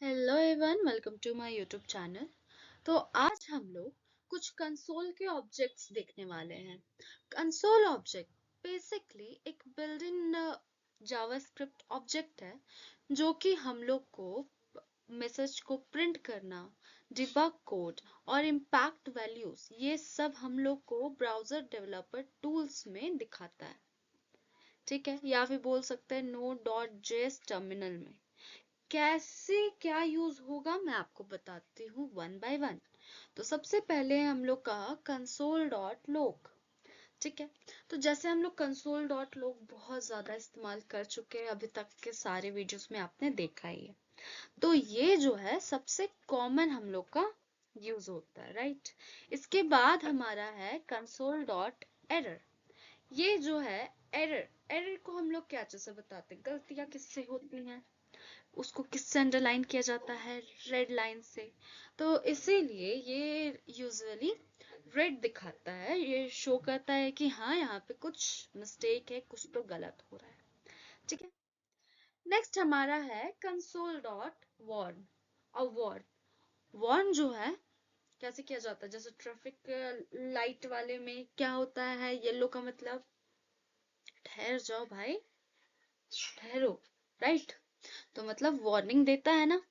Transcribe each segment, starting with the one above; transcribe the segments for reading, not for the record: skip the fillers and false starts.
Hello everyone, welcome to my YouTube channel. तो आज हम लोग कुछ कंसोल के ऑब्जेक्ट्स देखने वाले हैं। कंसोल ऑब्जेक्ट बेसिकली एक बिल्ट इन जावास्क्रिप्ट ऑब्जेक्ट है जो कि हम लोग को मैसेज को प्रिंट करना, डिबग कोड और इम्पैक्ट वैल्यूज ये सब हम लोग को ब्राउजर डेवलपर टूल्स में दिखाता है। ठीक है, या फिर बोल सकते हैं Node.js टर्मिनल में। कैसे क्या यूज होगा मैं आपको बताती हूँ वन बाय वन। तो सबसे पहले हम लोग का कंसोल डॉट लॉग। ठीक है, तो जैसे हम लोग कंसोल डॉट लॉग बहुत ज्यादा इस्तेमाल कर चुके हैं, अभी तक के सारे वीडियोस में आपने देखा ही है। तो ये जो है सबसे कॉमन हम लोग का यूज होता है, राइट। इसके बाद हमारा है कंसोल डॉट एरर। ये जो है एरर, एरर को हम लोग क्या चीज से बताते हैं, गलतियां किससे होती हैं, उसको किससे अंडरलाइन किया जाता है, रेड लाइन से। तो इसीलिए ये यूजुअली रेड दिखाता है, ये शो करता है कि हाँ यहाँ पे कुछ मिस्टेक है, कुछ तो गलत हो रहा है। ठीक है, नेक्स्ट हमारा है कंसोल डॉट वार्न। और वार्न, वार्न जो है कैसे किया जाता है, जैसे ट्रैफिक लाइट वाले में क्या होता है, येलो का मतलब ठहर जाओ भाई, ठहरो, राइट। तो मतलब वार्निंग देता है ना।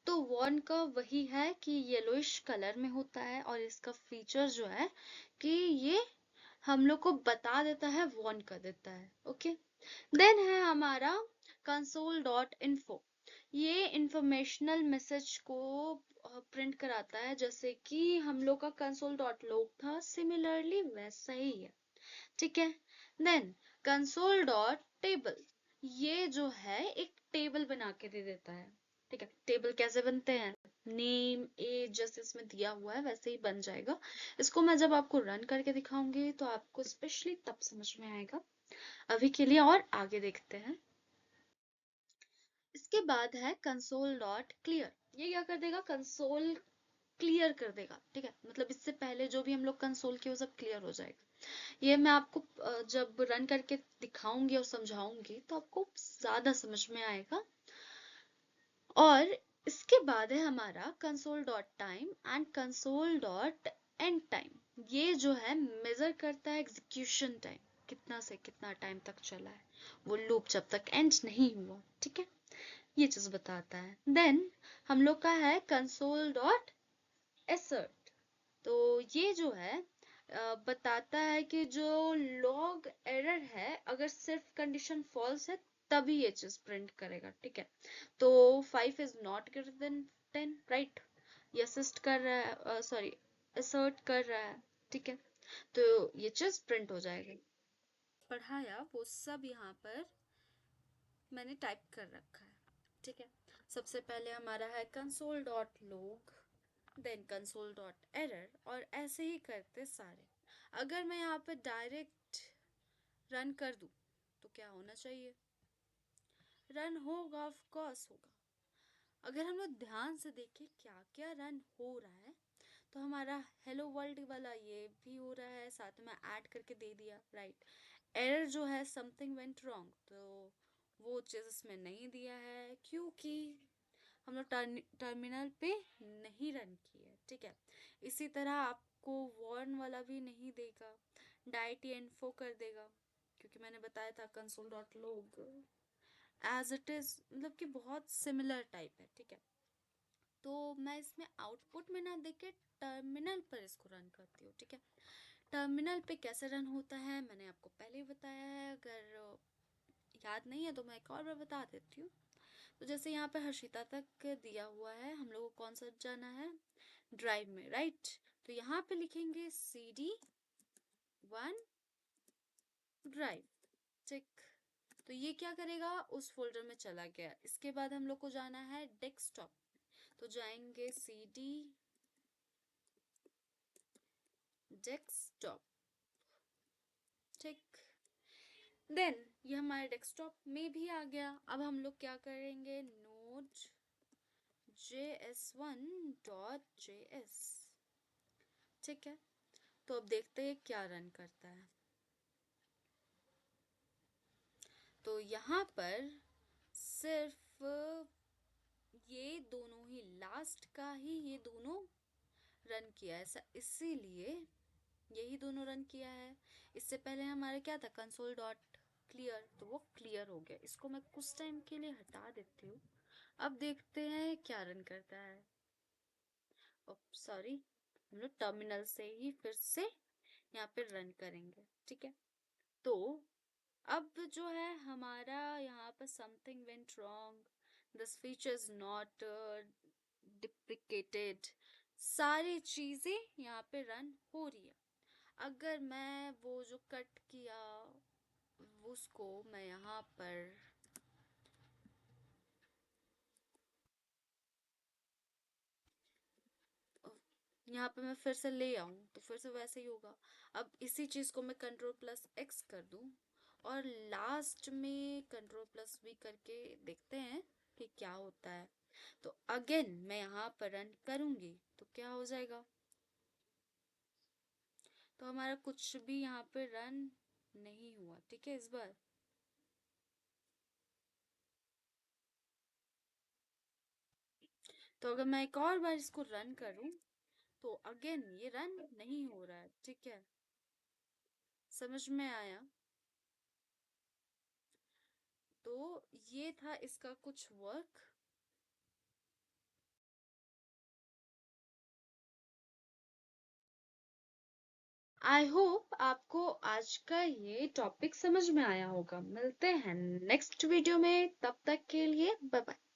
तो वॉर्न का वही है कि येलोइश कलर में होता है, और इसका फीचर जो है कि ये हम लोग को बता देता है, वॉर्न कर देता है। ओके, देन है हमारा कंसोल डॉट इन्फो। ये इंफॉर्मेशनल मैसेज को प्रिंट कराता है, जैसे कि हम लोग का कंसोल डॉट लॉग था, सिमिलरली वैसा ही है। ठीक है, देन कंसोल डॉट टेबल। ये जो है एक टेबल बना के दे देता है। ठीक है, टेबल कैसे बनते हैं, नेम एज जैसे इसमें दिया हुआ है वैसे ही बन जाएगा। इसको मैं जब आपको रन करके दिखाऊंगी तो आपको स्पेशली तब समझ में आएगा। अभी के लिए और आगे देखते हैं। इसके बाद है कंसोल डॉट क्लियर। ये क्या कर देगा, कंसोल क्लियर कर देगा। ठीक है, मतलब इससे पहले जो भी हम लोग कंसोल किए वो सब क्लियर हो जाएगा। ये मैं आपको जब रन करके दिखाऊंगी और समझाऊंगी तो आपको ज्यादा समझ में आएगा। और इसके बाद है हमारा console dot time and console dot and time. ये जो है मेजर करता है एग्जीक्यूशन टाइम, कितना से कितना टाइम तक चला है वो लूप जब तक एंड नहीं हुआ। ठीक है, ये चीज बताता है। देन हम लोग का है कंसोल डॉट एसर्ट। तो ये जो है बताता है कि जो लॉग एरर है, अगर सिर्फ कंडीशन फॉल्स है तभी ये चीज प्रिंट करेगा। ठीक है, तो 5 is not greater than 10, right. ये असिस्ट कर रहा है, सॉरी असर्ट कर रहा है। ठीक है, तो ये चीज प्रिंट हो जाएगी। पढ़ाया वो सब यहाँ पर मैंने टाइप कर रखा है। ठीक है, सबसे पहले हमारा है console dot log, then console dot error, और ऐसे ही करते सारे। अगर मैं यहाँ पे डायरेक्ट रन कर दूं तो क्या होना चाहिए, रन होगा, ऑफ कोर्स होगा। अगर हम लोग ध्यान से देखें क्या क्या रन हो रहा है, तो हमारा हेलो वर्ल्ड वाला ये भी हो रहा है, साथ में ऐड करके दे दिया, राइट। एरर जो है समथिंग वेंट रॉन्ग, तो वो चीज़ इसमें नहीं दिया है क्योंकि हम लोग टर्मिनल पे नहीं रन किए। ठीक है, इसी तरह आपको वॉर्न वाला भी नहीं देगा, डाइट इन्फो कर देगा, क्योंकि मैंने बताया था console dot log as it is, मतलब कि बहुत सिमिलर टाइप है। ठीक है, तो मैं इसमें आउटपुट में ना देके टर्मिनल पर इसको रन करती हूँ। ठीक है, टर्मिनल पे कैसे रन होता है मैंने आपको पहले ही बताया है, अगर याद नहीं है तो मैं एक और बार बता देती हूँ। तो जैसे यहाँ पे हर्षिता तक दिया हुआ है, हम लोग को कौन सा जाना है, ड्राइव में, राइट। तो यहाँ पे लिखेंगे CD1 ड्राइव। ठीक, तो ये क्या करेगा, उस फोल्डर में चला गया। इसके बाद हम लोग को जाना है डेस्कटॉप, तो जाएंगे CD डेस्कटॉप। ठीक, देन ये हमारे डेस्कटॉप में भी आ गया। अब हम लोग क्या करेंगे, नोड js1.js। ठीक है, तो अब देखते हैं क्या रन करता है। तो यहाँ पर सिर्फ ये दोनों ही लास्ट का ही ये दोनों रन किया है, ऐसा इसीलिए यही दोनों रन किया है। इससे पहले हमारा क्या था, कंसोल डॉट क्लियर, तो वो क्लियर हो गया। इसको मैं कुछ टाइम के लिए हटा देती हूँ। अब देखते हैं क्या रन करता है। सॉरी, हम लोग टर्मिनल से ही फिर से यहाँ पे रन करेंगे, ठीक है। तो अब जो है हमारा यहाँ पर something went wrong, this feature is not deprecated, सारी चीजें यहाँ पे रन हो रही है। अगर मैं वो जो कट किया उसको मैं यहाँ पर मैं फिर से ले आऊं तो फिर से वैसे ही होगा। अब इसी चीज को मैं कंट्रोल प्लस एक्स कर दूं और लास्ट में कंट्रोल प्लस वी करके देखते हैं कि क्या होता है। तो अगेन मैं यहाँ पर रन करूंगी तो क्या हो जाएगा, तो हमारा कुछ भी यहाँ पे रन नहीं हुआ, ठीक है। इस बार तो अगर मैं एक और बार इसको रन करूं तो अगेन ये रन नहीं हो रहा है, ठीक है। समझ में आया। तो ये था इसका कुछ वर्क। आई होप आपको आज का ये टॉपिक समझ में आया होगा। मिलते हैं नेक्स्ट वीडियो में, तब तक के लिए बाय बाय।